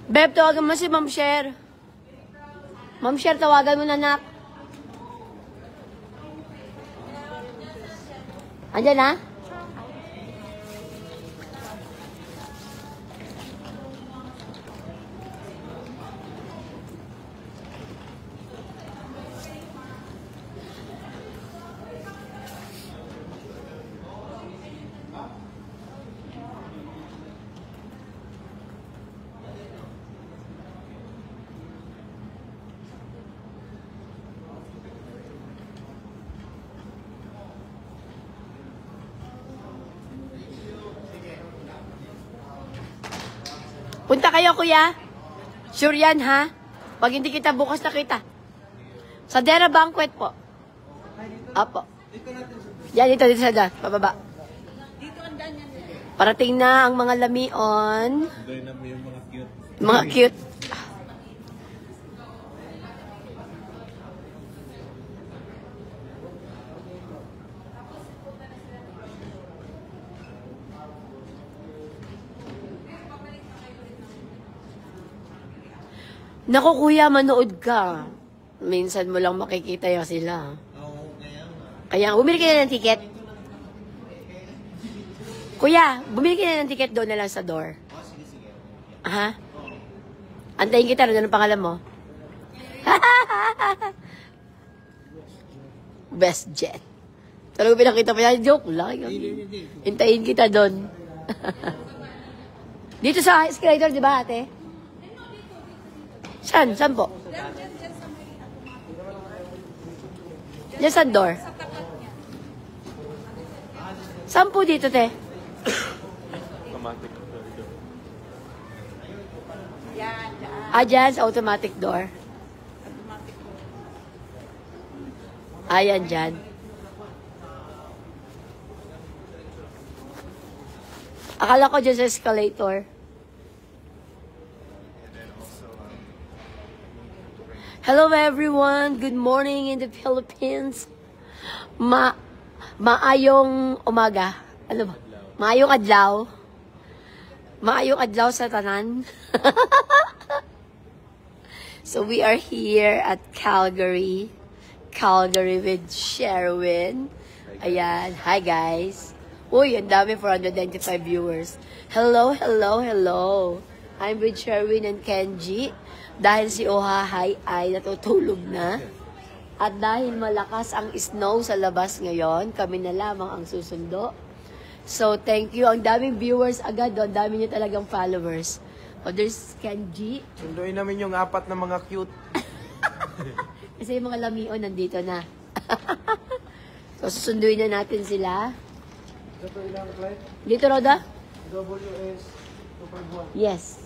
Beb, tawagan mo si Ma'am Cher. Ma'am Cher, tawagan mo na, anak. Andyan na? Punta kayo, kuya. Sure yan, ha? Pag hindi kita bukas nakita. Sa Dera Banquet po. Apo. Yan, dito sa daan. Pababa. Parating na ang mga lamion. Mga cute. Naku, kuya, manood ka. Minsan mo lang makikita yung sila. Kaya, bumili ka na ng ticket. Kuya, bumili ka na ng ticket doon na lang sa door. Ha? Antayin kita, ano ang pangalan mo? Best Jet. Talaga pinakita pa yan. Joke lang. Hintayin kita doon. Dito sa escalator, di ba, ate? Saan? Saan po? Diyan sa door. Saan po dito, te? Automatic door. Dyan sa automatic door. Ayan, dyan. Akala ko dyan sa escalator. Hello everyone, good morning in the Philippines. Maayong umaga. Ano ba? Maayong adlaw. Maayong adlaw sa tanan. So we are here at Calgary. Calgary with Sherwin. Ayan, hi guys. Uy, ang dami, 495 viewers. Hello, hello, hello. I'm with Sherwin and Kenji. Dahil si Ohahay ay natutulog na. At dahil malakas ang snow sa labas ngayon, kami na lamang ang susundo. So, thank you. Ang daming viewers agad doon. Ang dami niyo talagang followers. O, there's Kenji. Sunduin namin yung 4 na mga cute. Kasi yung mga lamion nandito na. So, susunduin na natin sila. Ito ilang flight? Dito, Roda? WS 251. Yes.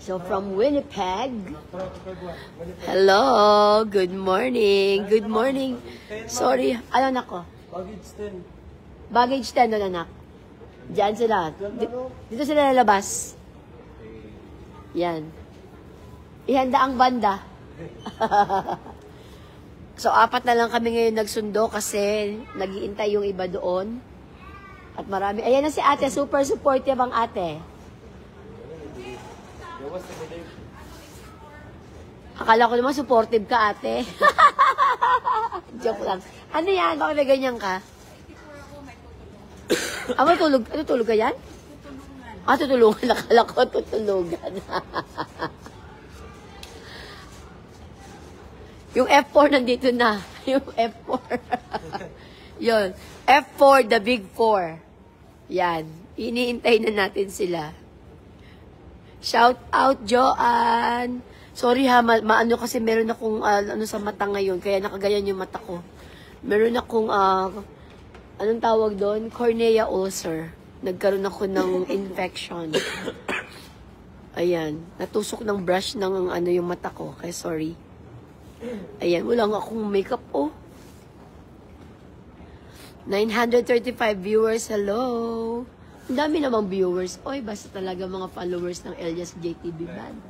So, from Winnipeg. 251. Hello, good morning. Good morning. Sorry, ano anak ko? Baggage 10. Baggage 10 doon, anak. Diyan sila. Dito sila lalabas. Yan. Ihanda ang banda. So, 4 na lang kami ngayon nagsundo kasi nag-iintay yung iba doon. At marami. Ayan na si ate, super supportive ang ate. Akala ko naman supportive ka, ate. Joke lang. Ano yan? Bakit may ganyan ka? May tulog. Ano, tulog ka yan? Tutulungan. Akala ko tutulugan. Yung F4 nandito na. Yung F4. Yun. F4, the big 4. Yan. Iniintay na natin sila. Shout out, Joanne. Sorry ha, maano kasi meron akong ano sa mata ngayon, kaya nakagayan yung mata ko. Meron akong, anong tawag doon? Cornea ulcer. Nagkaroon ako ng infection. Ayan, natusok ng brush ng ano yung mata ko, kaya sorry. Ayan, wala nga akong makeup, oh. 935 viewers, hello. Ang dami namang viewers. Oy, basta talaga mga followers ng Elias JTV Band.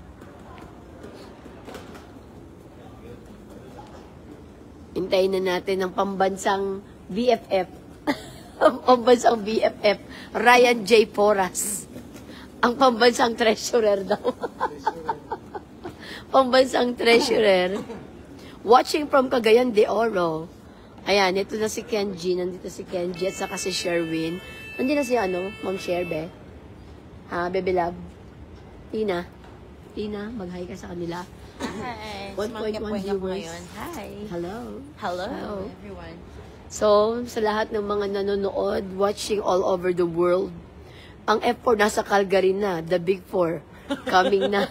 Hintayin na natin ang pambansang BFF. Pambansang BFF. Ryan J. Porras. Ang pambansang treasurer daw. Pambansang treasurer. Watching from Cagayan de Oro. Ayan, ito na si Kenji. Nandito si Kenji at saka si Sherwin. Nandito na si Ma'am Sherbe. Ha, baby love? Tina, mag-hi ka sa kanila. Hi. 1.1 viewers. Hi. Hello. Hello, Hello. everyone. So, sa lahat ng mga nanonood, watching all over the world, ang F4 nasa Calgary na, the Big Four, coming na.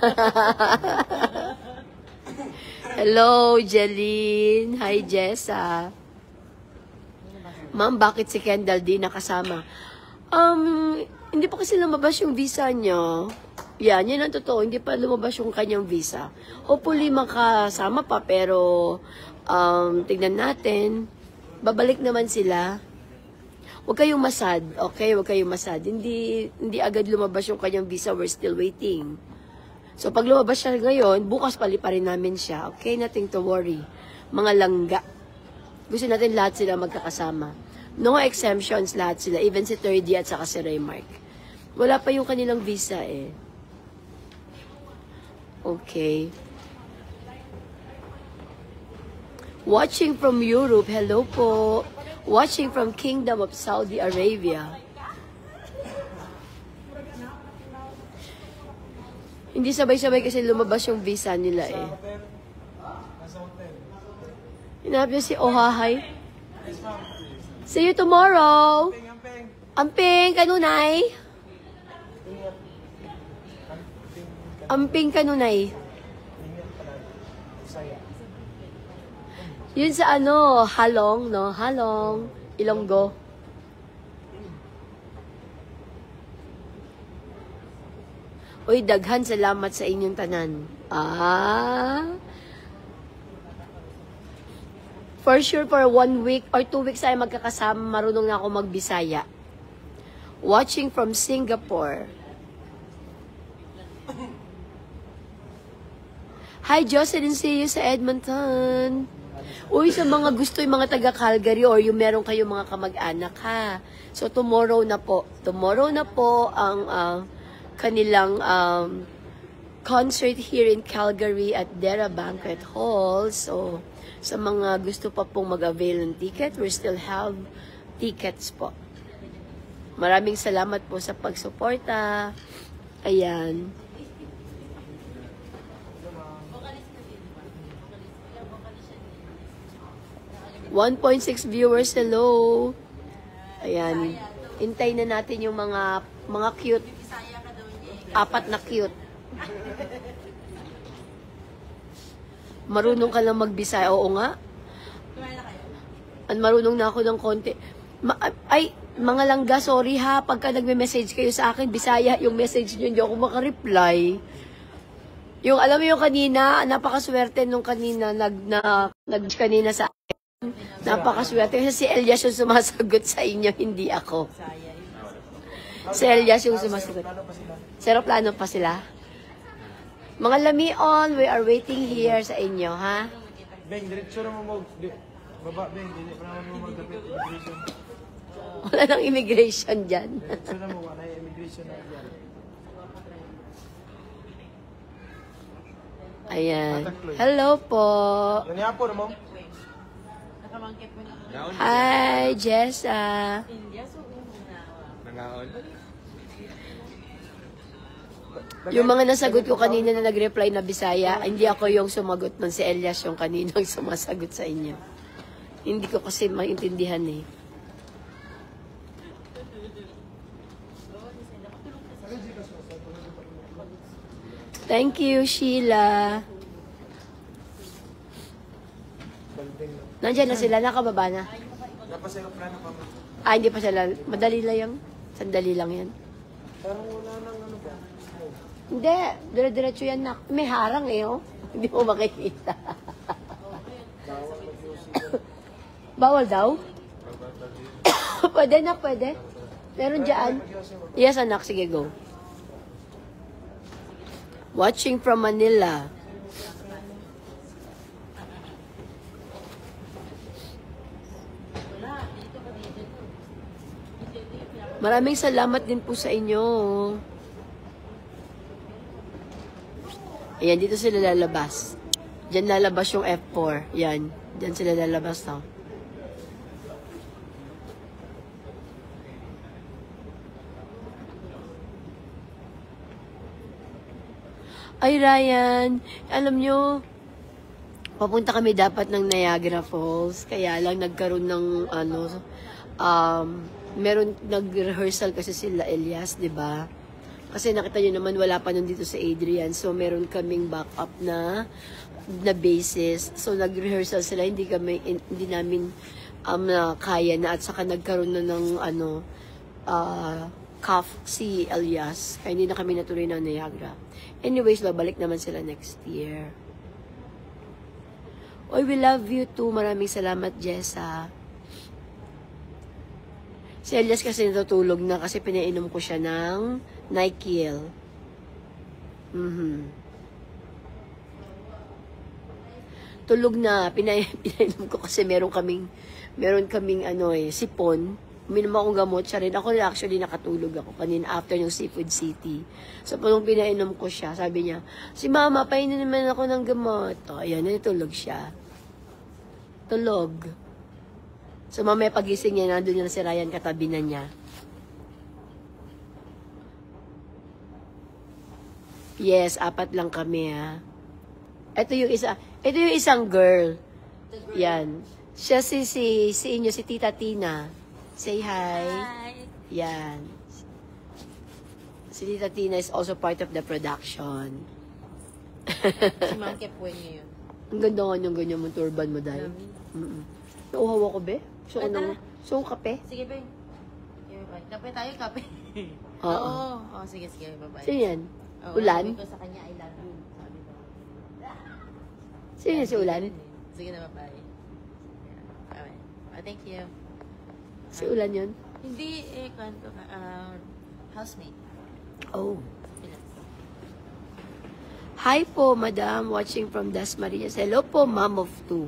Hello, Jeline. Hi, Jessa. Ma'am, bakit si Kendall di nakasama? Hindi pa kasi lumabas yung visa niya. Yan ang totoo. Hindi pa lumabas yung kanyang visa. Hopefully, makasama pa, pero tignan natin. Babalik naman sila. Huwag kayong masad, okay? Huwag kayong masad. Hindi agad lumabas yung kanyang visa. We're still waiting. So, pag lumabas siya ngayon, bukas pa rin namin siya. Okay? Nothing to worry. Mga langga. Gusto natin lahat sila magkakasama. No exemptions, lahat sila. Even si 3D at saka si Raymark. Wala pa yung kanilang visa eh. Okay. Watching from Europe, hello po. Watching from Kingdom of Saudi Arabia. Hindi sabay-sabay kasi lumabas yung visa nila eh. Nasa hotel. Hinabi si Ohahay. See you tomorrow. Amping. Amping kanunay. Amping kanunay. Saya. Yun sa Halong, no? Halong, Ilonggo. Uy, daghan salamat sa inyong tanan. For sure, for 1 week or 2 weeks ay magkakasama, marunong na ako magbisaya. Watching from Singapore. Hi, Jocelyn, see you sa Edmonton. Uy, sa mga gusto yung mga taga-Calgary or yung meron kayong mga kamag-anak, ha. So, tomorrow na po ang kanilang concert here in Calgary at Dera Banquet Hall. So, sa mga gusto pa pong mag-avail ng ticket, we still have tickets po. Maraming salamat po sa pagsuporta. Ayan. 1.6 viewers, hello. Ayan. Hintay na natin yung mga cute. 4 na cute. Marunong ka lang magbisaya. Oo nga. Marunong na ako ng konti. Mga langga, sorry ha. Pagka nagme-message kayo sa akin, Bisaya, yung message nyo, hindi ako makareply. Yung, alam mo yung kanina, napakaswerte nung kanina, kanina sa akin. Napakaswerte. Kasi si Elias yung sumasagot sa inyo, hindi ako. Si Elias yung sumasagot. Seroplano pa sila. Mga lamion, we are waiting here sa inyo, ha? Beng, diretso na mo baba, Beng, hindi pa naman mo magdapit immigration. Wala nang immigration dyan. Diretso na mo, wala yung immigration na dyan. Ayan. Hello po. Yan niya po, mo? Hi, Jessa. Nangaon. Yung mga nasagot ko kanina na nag-reply na Bisaya, hindi ako yung sumagot nun. Si Elias yung kaninang sumasagot sa inyo. Hindi ko kasi maintindihan eh. Thank you, Sheila. Nandiyan na sila, nakababa na. Napaseroplano pa mo. Hindi pa sila. Madali lang yan. Sandali lang yan. Parang wala nang ano ba? Hindi, dire-diretso yan na. May harang eh, oh. Hindi mo makikita. Bawal daw? Pwede na, pwede. Meron dyan. Yes, anak. Sige, go. Watching from Manila. Maraming salamat din po sa inyo. Ayan, dito sila lalabas. Diyan lalabas yung F4. Yan. Diyan sila lalabas, no? Ay, Ryan, alam nyo, papunta kami dapat ng Niagara Falls. Kaya lang nagkaroon ng, meron, nag-rehearsal kasi sila Elias, di ba? Kasi nakita nyo naman, wala pa nun dito sa Adrian. So, meron kaming backup na basis. So, nag-rehearsal sila. Hindi namin kaya na. At saka nagkaroon na ng, cough si Elias. Kaya hindi na kami natuloy ng Niagara. Anyways, babalik naman sila next year. Oy, we love you too. Maraming salamat, Jessa. Si Elias kasi natutulog na kasi pinainom ko siya ng Nyquil. Tulog na. Pinainom ko kasi meron kaming sipon. Uminom akong gamot siya rin. Ako actually nakatulog ako kanina after yung Seafood City. So, nung pinainom ko siya, sabi niya, si Mama, painom naman ako ng gamot. O, ayan, natulog siya. Tulog. So, mamaya pagising niya, nandun yung si Ryan katabi na niya. Yes, 4 lang kami, ha. Ito yung isang girl. Yan. Siya si inyo, si Tita Tina. Say hi. Hi. Yan. Si Tita Tina is also part of the production. Si Ma'am Kepwen niyo yun. Ang ganda nga yung ganyan mong turban mo dahil. Nauhaw ako, be? So, kape? Sige, Ben. Kape tayo, kape. Oo. Oo, sige, bye-bye. Sino yan? Oo, Ulan? sabi ko sa kanya, I love you. Sabi ko. Sino yan si Ulan? Sige na, bye-bye. Bye-bye. Thank you. Si Ulan yun? Hindi, kwento ka. Housemate. Oh. Hi po, Madam. Watching from Dasmariñas. Hello po, Mom of 2.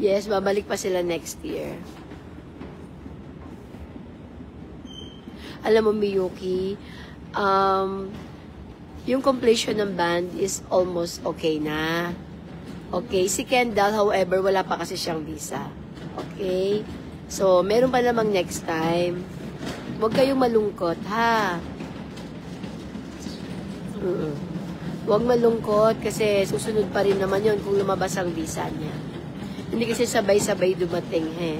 Yes, babalik pa sila next year. Alam mo, Miyuki, yung completion ng band is almost okay na. Okay? Si Kendall, however, wala pa kasi siyang visa. Okay? So, meron pa namang next time. Huwag kayong malungkot, ha? Huwag malungkot kasi susunod pa rin naman yon kung lumabas ang visa niya. Hindi kasi sabay-sabay dumating, he.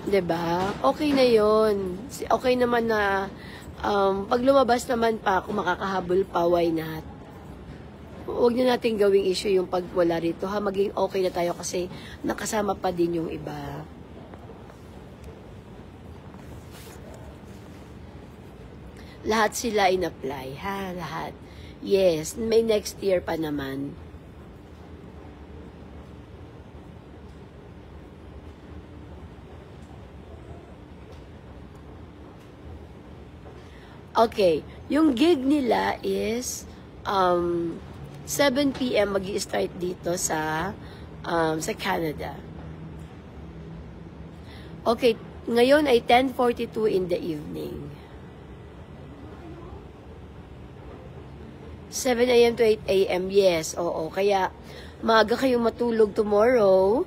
Diba? Okay na yon. Okay naman na pag lumabas naman pa, kung makakahabol pa, why not? Huwag na natin gawing issue yung pag wala rito, ha? Maging okay na tayo kasi nakasama pa din yung iba. Lahat sila in-apply, ha? Lahat. Yes, may next year pa naman. Okay, yung gig nila is 7 p.m. mag-i-start dito sa Canada. Okay, ngayon ay 10:42 in the evening. 7 a.m. to 8 a.m. Yes, oo. Kaya maaga kayong matulog tomorrow.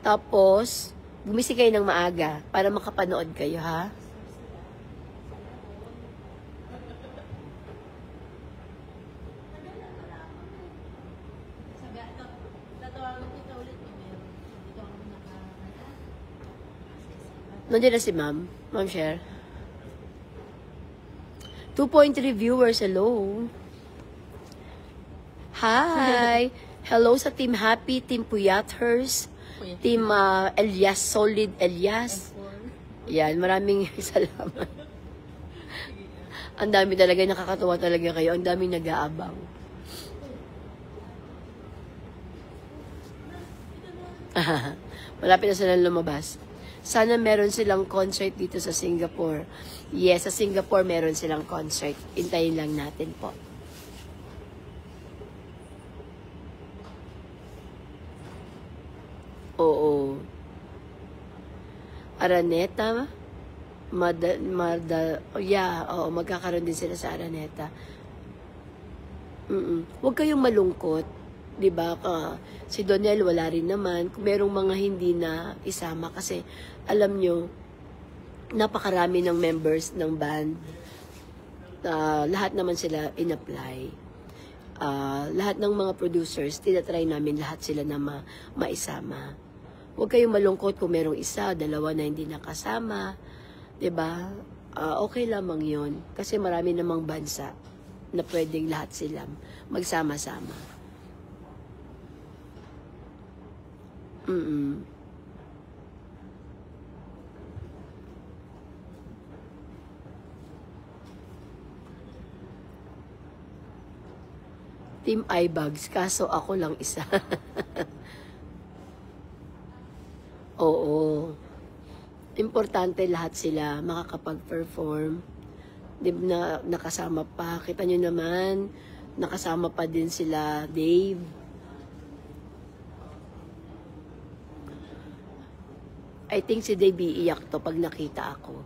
Tapos gumising kayo ng maaga para makapanood kayo, ha? Nandiyan na si Ma'am. Ma'am Cher. 2.3 viewers. Hello. Hi. Hello sa Team Happy, Team Puyathers, Team Elias, Solid Elias. Yan, maraming salamat. Ang dami talaga, nakakatuwa talaga kayo. Ang daming nag-aabang. Malapit na silang lumabas. Sana meron silang concert dito sa Singapore. Yes, sa Singapore meron silang concert. Hintayin lang natin po. Oo. Araneta, magkakaroon din sila sa Araneta. Huwag kayong malungkot, 'di ba? Si Donel wala rin naman. Kung merong mga hindi na isama kasi alam nyo, napakarami ng members ng band. Lahat naman sila in-apply. Lahat ng mga producers, tinatry namin lahat sila na maisama. Huwag kayong malungkot kung merong isa, dalawa na hindi nakasama. 'Di ba? Okay lamang 'yon kasi marami namang bansa na pwedeng lahat sila magsama-sama. Team iBugs, kaso ako lang isa. Oo. Importante lahat sila makakapag-perform. Di na nakasama pa. Kita nyo naman, nakasama pa din sila Dave. I think si Dave iiyak to pag nakita ako.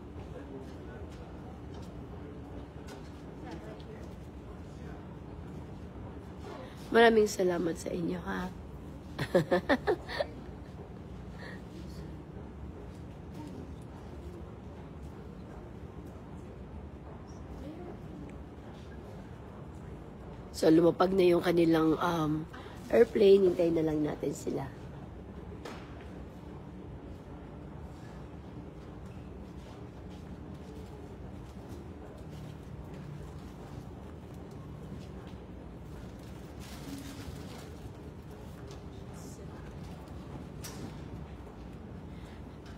Maraming salamat sa inyo, ha? So, lumapag na yung kanilang airplane. Hintayin na lang natin sila.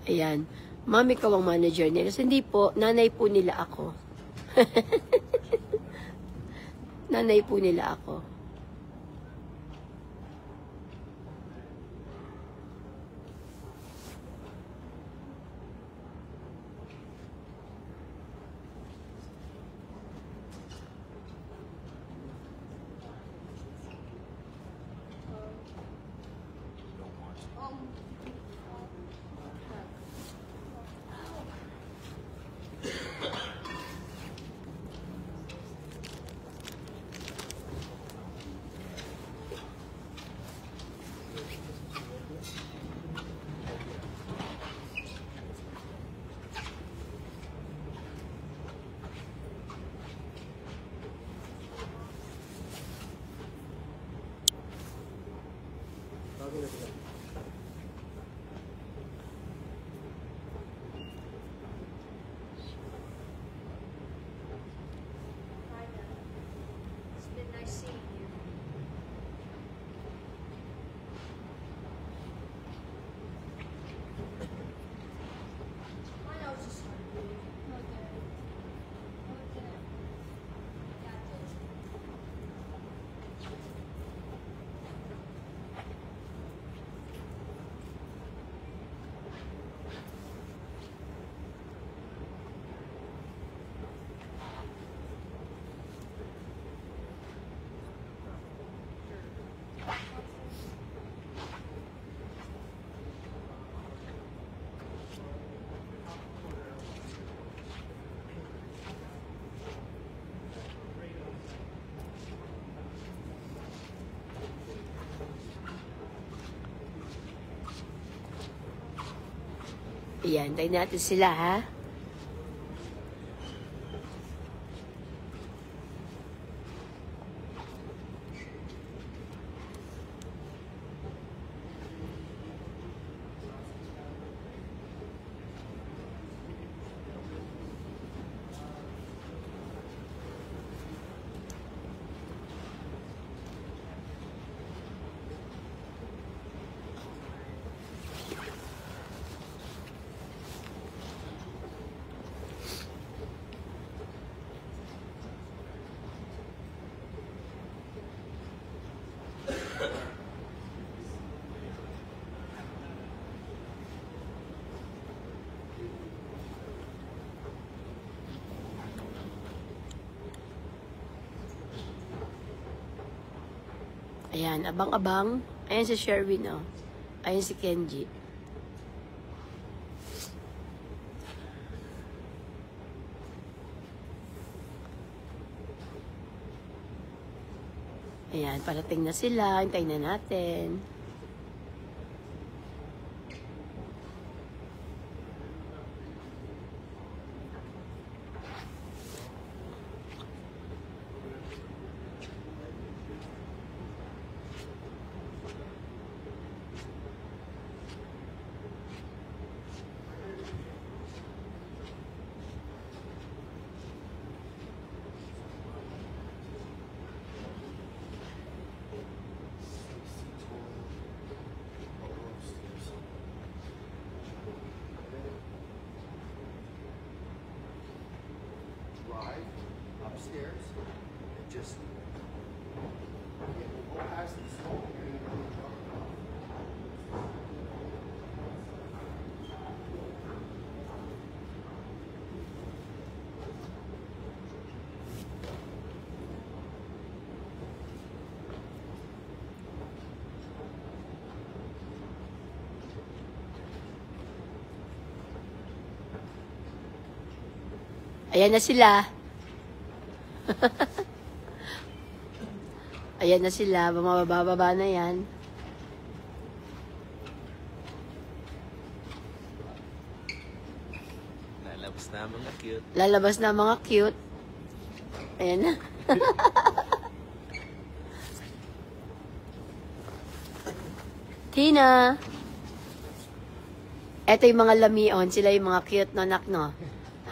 Ayan. Ma'am, ikaw ang manager nila. So, hindi po, nanay po nila ako. Nanay po nila ako. It's been nice seeing you. My nose is hungry. Okay. Okay. Got this. Ayan, tayo natin sila, ha? Ayan, abang-abang. Ayan si Sherwin, oh. Ayun si Kenji. Ayan, parating na sila. Hintayin na natin. Drive upstairs and just we'll go past the smoke and then we'll go up. Ayan na sila. Ayan na sila. Bumababa na yan. Lalabas na ang mga cute. Lalabas na mga cute. Ayan na. Tina! Eto yung mga lamion. Sila yung mga cute no, nak, no?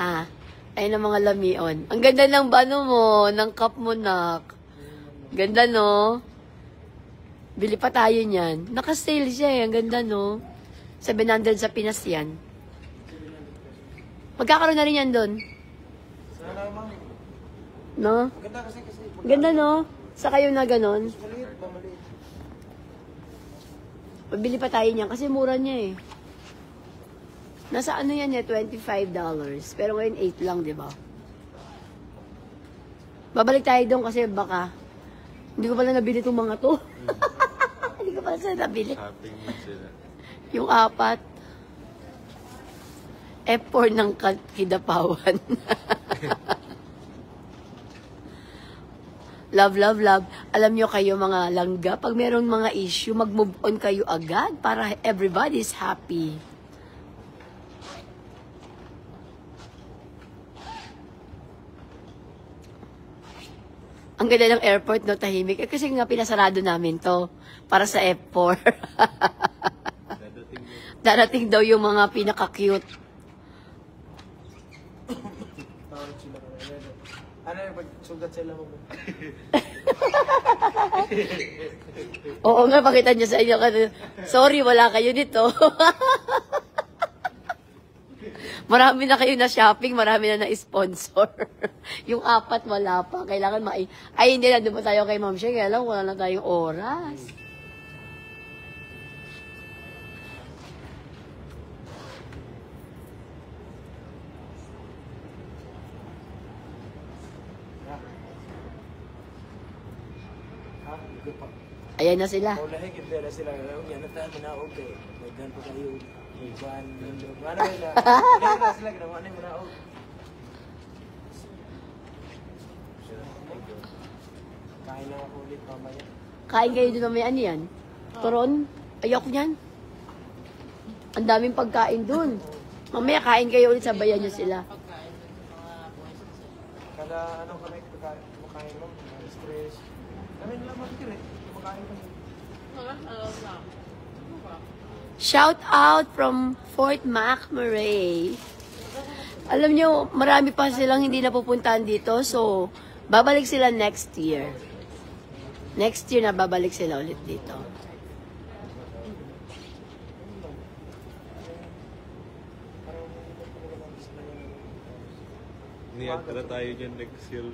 Ha? Ayun ang mga lamion. Ang ganda ng bano mo, ng cup mo, nak. Ganda, no? Bili pa tayo niyan. Naka-sale siya eh. Ang ganda, no? 700 sa Pinas yan. Magkakaroon na rin yan doon. Sana naman. No? Maganda kasi. Ganda, no? Sa kayo na ganon. Maliit ba maliit? Pabili pa tayo niyan kasi mura niya eh. Nasa ano yan eh, $25. Pero ngayon 8 lang, di ba? Babalik tayo doon kasi baka hindi ko pala nabili itong mga to. Hindi ko pala sila nabili. Shopping din sila. Yung 4. F4 ng Kidapawan. Love, love, love. Alam nyo kayo mga langga, pag meron mga issue, mag-move on kayo agad para everybody's happy. Ang ganda ng airport, no, tahimik. Eh, kasi nga pinasarado namin to para sa F4. Darating daw yung mga pinaka-cute. Tawag sila ko. Ano yung pagsugat sila mo? Oo nga, pakita niyo sa inyo. Sorry, wala kayo dito. Marami na kayo na shopping, marami na na-sponsor. Yung 4, wala pa. Kailangan Ay, hindi na. Doon pa tayo kay Ma'am Shea. Kaya lang, wala na tayong oras. Ayan na sila. O lahi, hindi na sila. Yan na tayo na okay. Magdan po kayo. Iban, mundo. Ano yun na? Hindi na sila. Ginawa na yung manaog. Kain na ako ulit mamaya. Kain kayo doon may ano yan? Turon? Ayoko niyan. Ang daming pagkain doon. Mamaya kain kayo ulit, sabayan niyo sila. Kada ano kami, kumakain lang. Stress. Kami nila makikiri. Kumakain kami. Shout out from Fort McMurray. Alam nyo, marami pa silang hindi napupuntahan dito. So, babalik sila next year. Next year na babalik sila ulit dito. Niagara tayo dyan next year.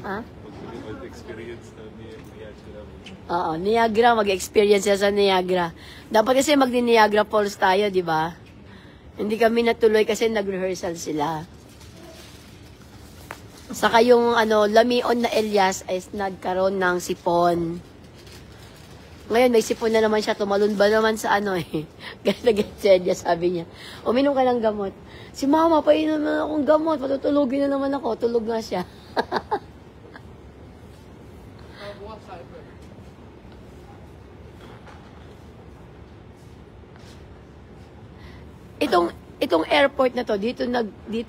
Ha? Mag-experience na Niagara. Oo, Niagara, mag-experience siya sa Niagara. Dapat kasi magni-Niagara Falls tayo, di ba? Hindi kami natuloy kasi nag-rehearsal sila. Saka yung Lamion na Elias ay nagkaroon ng sipon. Ngayon, may sipon na naman siya. Tumalon ba naman sa ano eh. Galit niya, sabi niya. Uminom ka ng gamot. Si mama, painom na akong gamot. Patutulugin na naman ako. Tulog nga siya. Itong airport na to, dito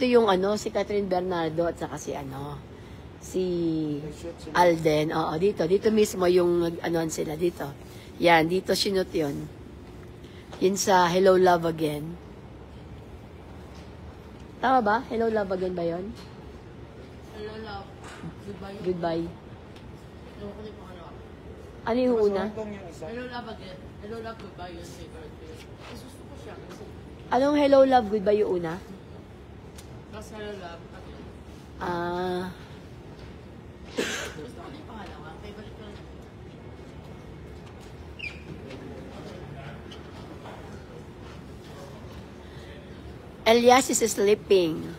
yung ano, si Catherine Bernardo at saka si Alden. Oo, dito mismo yung anoan sila dito. Yan, dito sinut yun. Yun sa Hello Love Again. Tama ba? Hello Love Again ba yun? Hello, love. Goodbye. Goodbye. Ewan ko din kung ano. Ano yung una? Hong yung isa. Hello, love again. Hello, love, goodbye. Yun sa birthday. Mas gusto ko siya kasi. Anong Hello Love Goodbye yung una? Tapos hello, love again. Ah, Gusto ko din yung pangalawa. Favorite ko rin. Elias is sleeping.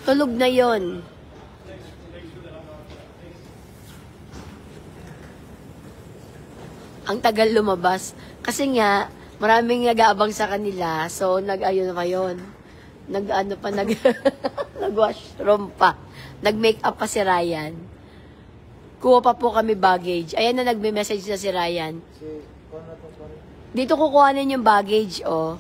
Tulog na yon. Ang tagal lumabas. Kasi nga, maraming nag-aabang sa kanila. So, nag-ayun pa yun. Nag-washroom pa. Nag-makeup pa si Ryan. Kuha pa po kami baggage. Ayan na nagme-message na si Ryan. Kuha na itong pare. Dito kukuhanin yung baggage, oh.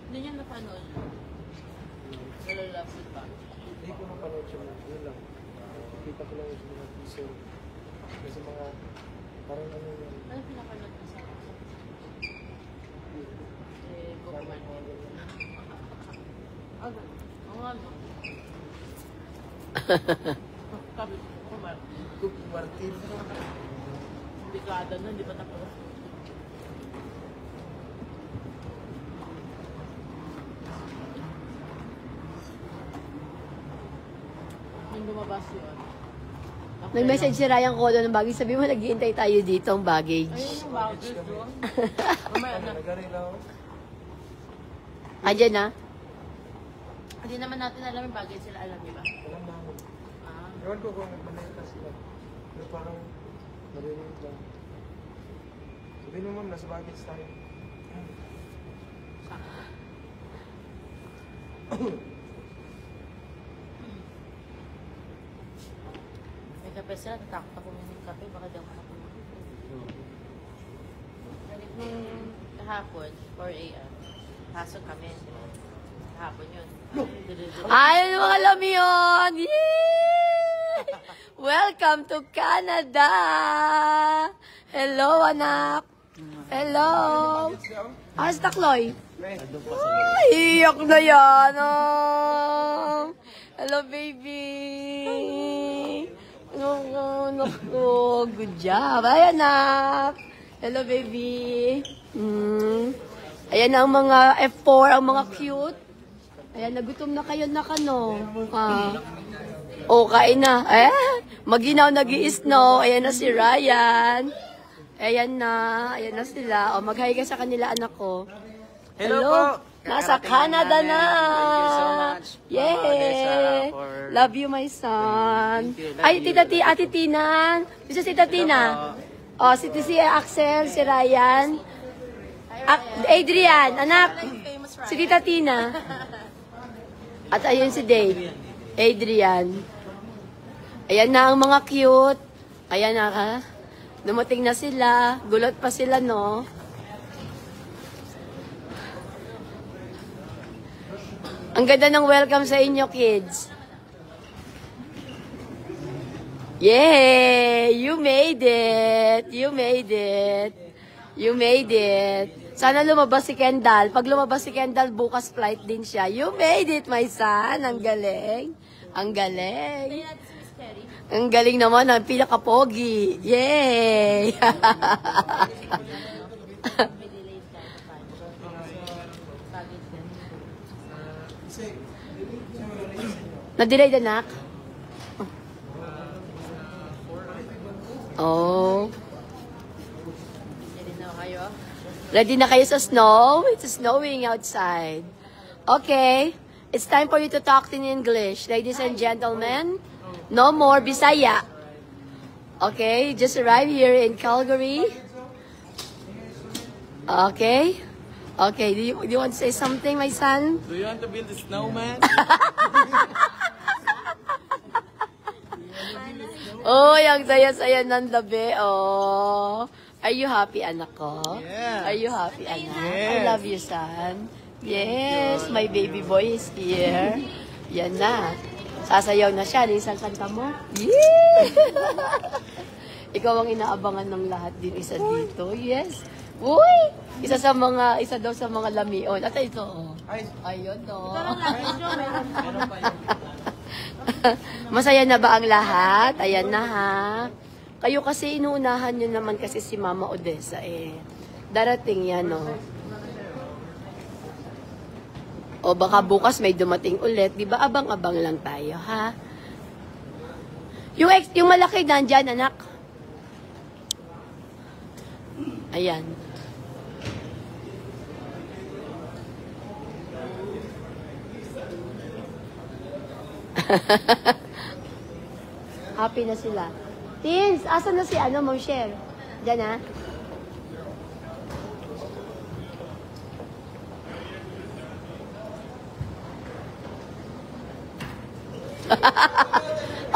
Hindi niya napanood. Hello, love, goodbye. Hindi ko napanood siya. Yun lang. Kita ko lang yung mga teaser. Kasi mga, parang ano yun. Ano pinapanood mo sa akin? Pokemon. Ano? Ang ano? Sabi ko, Pokemon. Cook Martin. Hindi ka ada na, hindi pa tapos. Nung lumabas yun. Nag-message si Ryan Colo ng baggage. Sabi mo, naghihintay tayo dito ang baggage. Ayun yung bagus doon. Mamaya na. Nag-aray lang ako. Andyan na. Hindi naman natin alam yung bagay sila alam, di ba? Alam namin. Ah. Ewan ko kung nagmanayta sila. Pero parang, narinig lang. Sabi mo ma'am, nasa baggage tayo. May kape sila, tatakot ako ng kape, baka daw makapunan. Nung kahapon, 4 a.m., pasok kami. Kahapon yun. Ay, ano mga alam yun? Yay! Welcome to Canada! Hello, anak! Hello! Asa takloy? Ay, iyak na yan! Oh. Hello, baby! Naku, good job! Ay, anak! Hello, baby! Ayan ang mga F4, ang mga cute. Ayan, nagutom na kayo na kano. O, kain na. Maginaw nag-i-snow. Ayan na si Ryan. Ayan na sila. O, mag-hi ka sa kanila, anak ko. Hello po. Nasa Canada na. Thank you so much, Mama Yay! Odessa, for- Love you, my son. Thank you, love Ay, you. Ate Tina. Bisa si Tita Tina. O, si Axel, si Ryan. Adrian, anak. Si Tita Tina. At ayun si Dave. Adrian. Ayan na ang mga cute. Ayan na ka. Dumating na sila. Gulot pa sila, no? Ang ganda ng welcome sa inyo, kids. Yay! You made it! You made it! You made it! Sana lumabas si Kendall. Pag lumabas si Kendall, bukas flight din siya. You made it, my son. Ang galing. Ang galing. Ang galing naman. Ang pinaka-pogi. Yay! Na-delayed, anak? Oh. Ready na kayo sa snow? It's snowing outside. Okay. It's time for you to talk in English. Ladies and gentlemen, no more Bisaya. Okay, just arrived here in Calgary. Okay. Okay, do you want to say something, my son? Do you want to build a snowman? Oh, ang saya-saya ng gabi. Oh. Are you happy, anak ko? Yes. Are you happy, anak? I Yes. love you, son. Yes, my baby boy is here. Yan na. Sasayaw na siya. Isang kanta mo? Yeah! Ikaw ang inaabangan ng lahat din. Isa dito. Yes. Uy! Isa daw sa mga lamion. At ito, oh. Ayun, oh. Masaya na ba ang lahat? Ayan na, ha? Kayo kasi inuunahan nyo naman kasi si Mama Odessa, eh. Darating yan, oh. O baka bukas may dumating ulit, di ba? Abang-abang lang tayo, ha? Yung malaki nandyan, anak. Ayan. Happy na sila. Teens, asan na si Ma'am Cher? Diyan, ha?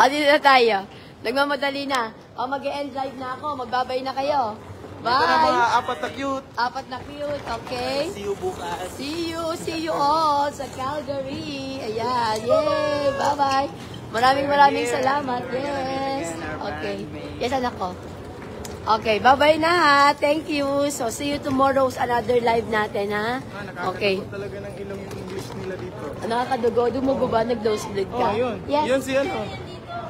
O, dito na tayo. Nagmamadali na. O, mag-end live na ako. Magbabay na kayo. Ito na mga Bye! apat na cute. Apat na cute, okay? See you bukas. See you all sa Calgary. Ayan, yay! Bye-bye! Maraming salamat. Yes. Okay. Yes, anak ko. Okay, bye-bye na ha. Thank you. So, see you tomorrow sa another live natin, ha? Okay. Nakakatakot talaga ng ilong yung English nila dito. Nakakadugo. Dumugo ba? Nag-nosebleed ka? Oh, yun. Yes. Yun si ano.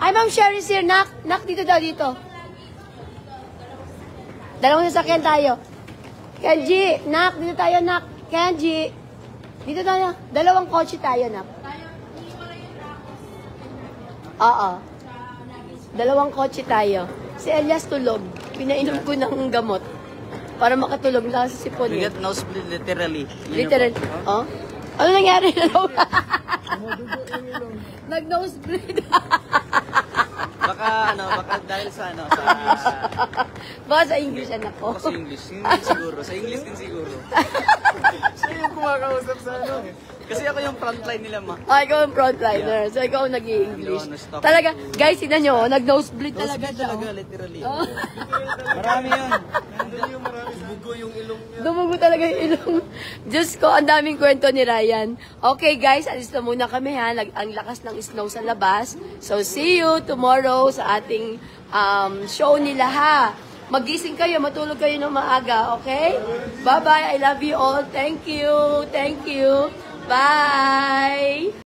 Ay, Ma'am Sherry here. Nak, dito daw, dito. Dalawang sasakyan tayo. Kenji, nak, dito tayo, nak. Kenji, dito tayo. Dalawang kotse tayo, nak. Oo. Dalawang kotse tayo. Si Elias tulog. Pinainom ko ng gamot. Para makatulog lang sa sipon. We Eh. get nosebleed literally. Literal. Oh? Ano nangyari na daw? Nag-nosebleed. Baka dahil sa sa Baka sa English, anak ko. sa English. Hindi siguro. Sa English din siguro. Siya yung kumakausap sa eh. Kasi ako yung frontline nila, ma. Ah, ikaw ang frontliner. So, ikaw ang nag-i-English. Talaga, guys, tignan nyo, nag-nosebleed talaga siya. Talaga, literally. Oh. Marami yun. Nandun yung marami. Bugo yung ilong niya. Dumugo talaga yung ilong. Diyos ko, ang daming kwento ni Ryan. Okay, guys, alis na muna kami, ha. Ang lakas ng snow sa labas. So, see you tomorrow sa ating show nila, ha. Magising kayo, matulog kayo ng maaga, okay? Bye-bye, I love you all. Thank you. Bye!